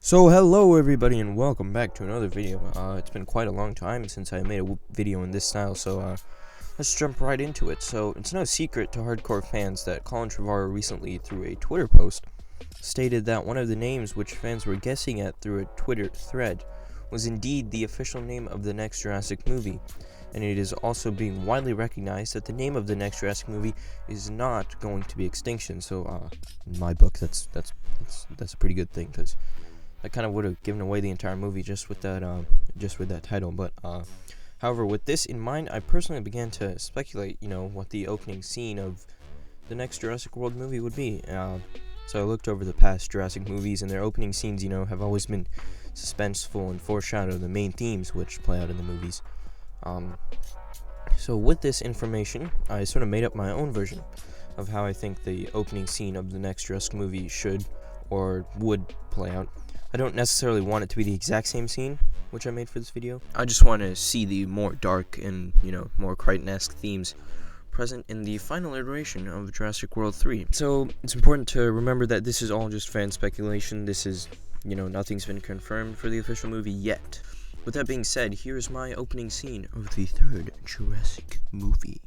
So hello everybody and welcome back to another video. It's been quite a long time since I made a video in this style, so let's jump right into it. So it's no secret to hardcore fans that Colin Trevorrow recently, through a Twitter post, stated that one of the names which fans were guessing at through a Twitter thread was indeed the official name of the next Jurassic movie, and it is also being widely recognized that the name of the next Jurassic movie is not going to be Extinction. So in my book, that's a pretty good thing, because I kind of would have given away the entire movie just with that title. But however, with this in mind, I personally began to speculate, what the opening scene of the next Jurassic World movie would be. So I looked over the past Jurassic movies, and their opening scenes, have always been suspenseful and foreshadow the main themes which play out in the movies. So with this information, I sort of made up my own version of how I think the opening scene of the next Jurassic movie should or would play out. I don't necessarily want it to be the exact same scene which I made for this video. I just want to see the more dark and, more Crichton-esque themes present in the final iteration of Jurassic World 3. So it's important to remember that this is all just fan speculation. This is, nothing's been confirmed for the official movie yet. With that being said, here's my opening scene of the third Jurassic movie.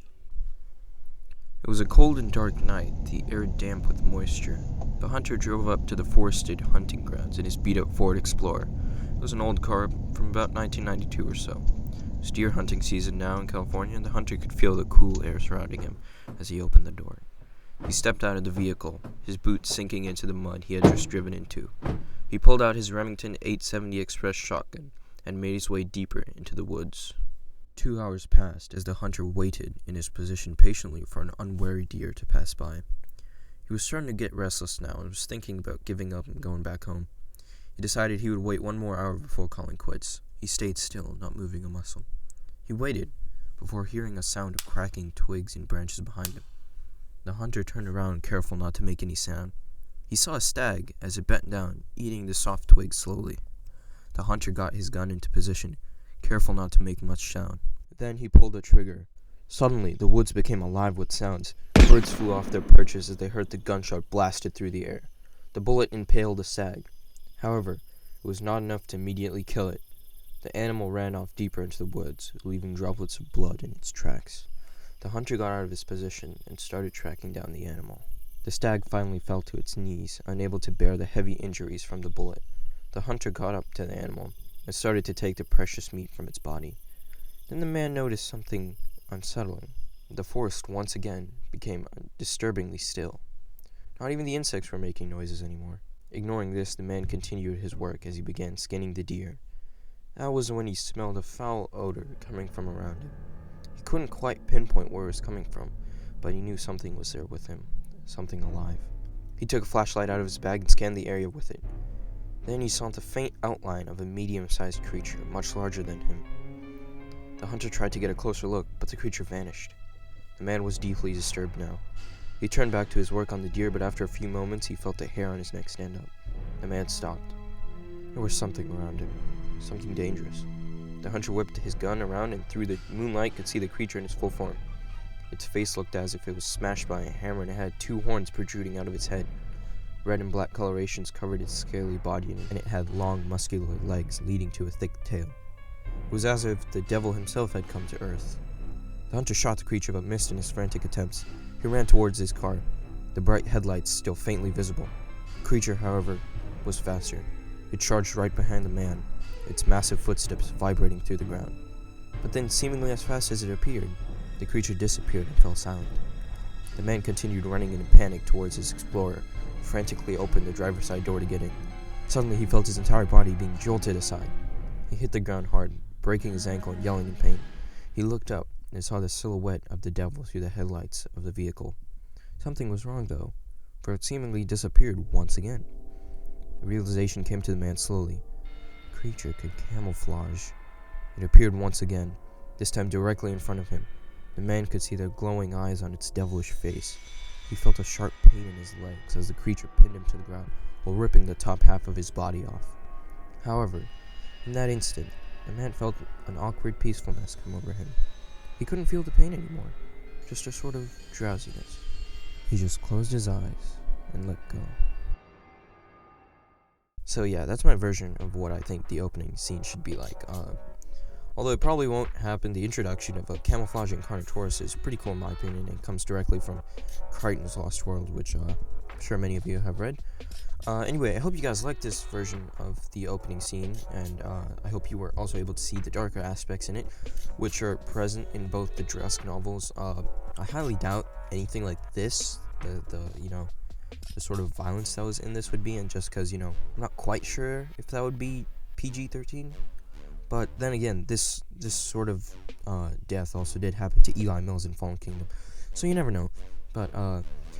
It was a cold and dark night, the air damp with moisture. The hunter drove up to the forested hunting grounds in his beat-up Ford Explorer. It was an old car from about 1992 or so. It was deer hunting season now in California, and the hunter could feel the cool air surrounding him as he opened the door. He stepped out of the vehicle, his boots sinking into the mud he had just driven into. He pulled out his Remington 870 Express shotgun and made his way deeper into the woods. 2 hours passed as the hunter waited in his position patiently for an unwary deer to pass by. He was starting to get restless now and was thinking about giving up and going back home. He decided he would wait 1 more hour before calling quits. He stayed still, not moving a muscle. He waited before hearing a sound of cracking twigs and branches behind him. The hunter turned around, careful not to make any sound. He saw a stag as it bent down, eating the soft twigs slowly. The hunter got his gun into position, careful not to make much sound. Then he pulled the trigger. Suddenly, the woods became alive with sounds. Birds flew off their perches as they heard the gunshot blasted through the air. The bullet impaled the stag. However, it was not enough to immediately kill it. The animal ran off deeper into the woods, leaving droplets of blood in its tracks. The hunter got out of his position and started tracking down the animal. The stag finally fell to its knees, unable to bear the heavy injuries from the bullet. The hunter got up to the animal and started to take the precious meat from its body. Then the man noticed something unsettling. The forest once again became disturbingly still. Not even the insects were making noises anymore. Ignoring this, the man continued his work as he began skinning the deer. That was when he smelled a foul odor coming from around him. He couldn't quite pinpoint where it was coming from, but he knew something was there with him, something alive. He took a flashlight out of his bag and scanned the area with it. Then he saw the faint outline of a medium-sized creature, much larger than him. The hunter tried to get a closer look, but the creature vanished. The man was deeply disturbed now. He turned back to his work on the deer, but after a few moments he felt the hair on his neck stand up. The man stopped. There was something around him, something dangerous. The hunter whipped his gun around and through the moonlight could see the creature in its full form. Its face looked as if it was smashed by a hammer, and it had 2 horns protruding out of its head. Red and black colorations covered its scaly body, and it had long, muscular legs leading to a thick tail. It was as if the devil himself had come to Earth. The hunter shot the creature but missed in his frantic attempts. He ran towards his car, the bright headlights still faintly visible. The creature, however, was faster. It charged right behind the man, its massive footsteps vibrating through the ground. But then, seemingly as fast as it appeared, the creature disappeared and fell silent. The man continued running in a panic towards his Explorer, frantically opened the driver's side door to get in. Suddenly, he felt his entire body being jolted aside. He hit the ground hard, breaking his ankle and yelling in pain. He looked up and saw the silhouette of the devil through the headlights of the vehicle. Something was wrong, though, for it seemingly disappeared once again. The realization came to the man slowly. The creature could camouflage. It appeared once again, this time directly in front of him. The man could see the glowing eyes on its devilish face. He felt a sharp pain in his legs as the creature pinned him to the ground while ripping the top half of his body off. However, in that instant, the man felt an awkward peacefulness come over him. He couldn't feel the pain anymore, just a sort of drowsiness. He just closed his eyes and let go. So yeah, that's my version of what I think the opening scene should be like. Although it probably won't happen, the introduction of a camouflaging Carnotaurus is pretty cool in my opinion, and comes directly from Crichton's Lost World, which I'm sure many of you have read. Anyway, I hope you guys liked this version of the opening scene, and I hope you were also able to see the darker aspects in it, which are present in both the Jurassic novels. I highly doubt anything like this, the sort of violence that was in this would be, and just because, I'm not quite sure if that would be PG-13. But then again, this sort of death also did happen to Eli Mills in Fallen Kingdom, so you never know. But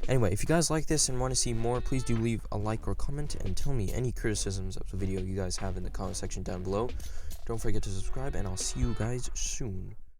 anyway, if you guys like this and want to see more, please do leave a like or comment, and tell me any criticisms of the video you guys have in the comment section down below. Don't forget to subscribe, and I'll see you guys soon.